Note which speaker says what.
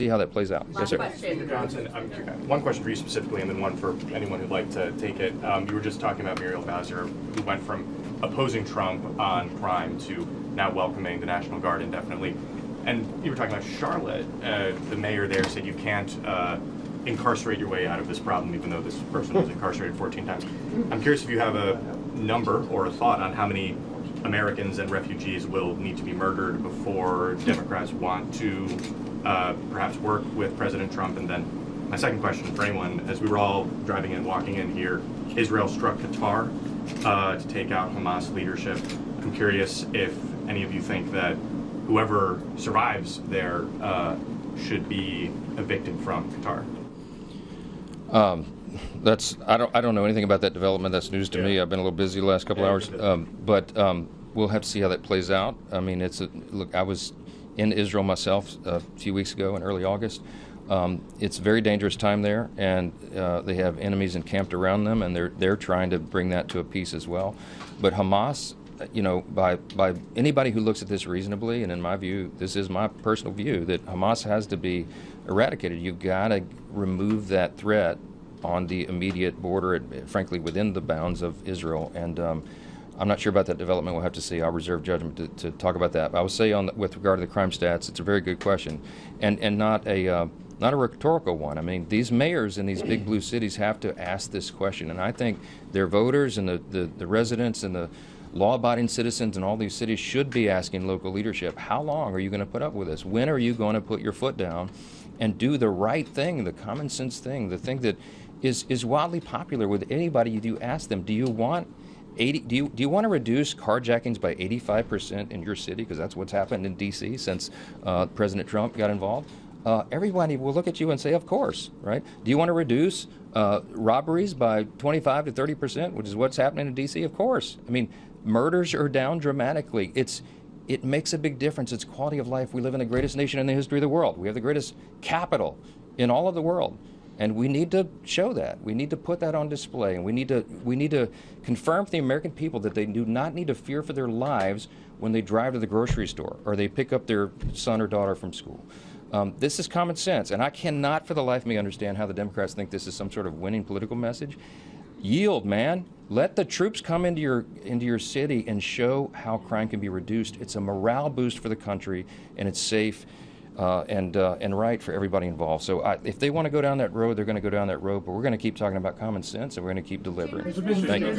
Speaker 1: see how that plays out. Yes, sir.
Speaker 2: Mr. Johnson, one question for you specifically, and then one for anyone who'd like to take it. You were just talking about Muriel Bowser, who went from opposing Trump on crime to now welcoming the National Guard indefinitely. And you were talking about Charlotte. The mayor there said you can't incarcerate your way out of this problem, even though this person was incarcerated 14 times. I'm curious if you have a number or a thought on how many Americans and refugees will need to be murdered before Democrats want to perhaps work with President Trump. And then my second question for anyone, as we were all driving in, walking in here, Israel struck Qatar to take out Hamas leadership. I'm curious if any of you think that whoever survives there should be evicted from Qatar.
Speaker 1: I don't know anything about that development. That's news to me. I've been a little busy the last couple hours, but we'll have to see how that plays out. I mean, look. I was in Israel myself a few weeks ago in early August. It's a very dangerous time there, and they have enemies encamped around them, and they're trying to bring that to a peace as well. But Hamas, by anybody who looks at this reasonably, and in my view, this is my personal view, that Hamas has to be eradicated. You've got to remove that threat on the immediate border, frankly, within the bounds of Israel. And I'm not sure about that development. We'll have to see. I'll reserve judgment to talk about that. But I would say with regard to the crime stats, it's a very good question, and not a rhetorical one. I mean, these mayors in these big blue cities have to ask this question, and I think their voters and the residents and the law-abiding citizens in all these cities should be asking local leadership, how long are you going to put up with this? When are you going to put your foot down and do the right thing, the common sense thing, the thing that is wildly popular with anybody you do ask them? Do you want do you want to reduce carjackings by 85% in your city? Because that's what's happened in D.C. since President Trump got involved. Everybody will look at you and say, of course, right? Do you want to reduce robberies by 25 to 30%, which is what's happening in D.C.? Of course. I mean, murders are down dramatically. It makes a big difference. It's quality of life. We live in the greatest nation in the history of the world. We have the greatest capital in all of the world. And we need to show that. We need to put that on display. And we need to confirm to the American people that they do not need to fear for their lives when they drive to the grocery store or they pick up their son or daughter from school. This is common sense. And I cannot for the life of me understand how the Democrats think this is some sort of winning political message. Yield, man. Let the troops come into your city and show how crime can be reduced. It's a morale boost for the country, and it's safe and right for everybody involved. So if they want to go down that road, they're going to go down that road. But we're going to keep talking about common sense, and we're going to keep delivering. Thank you.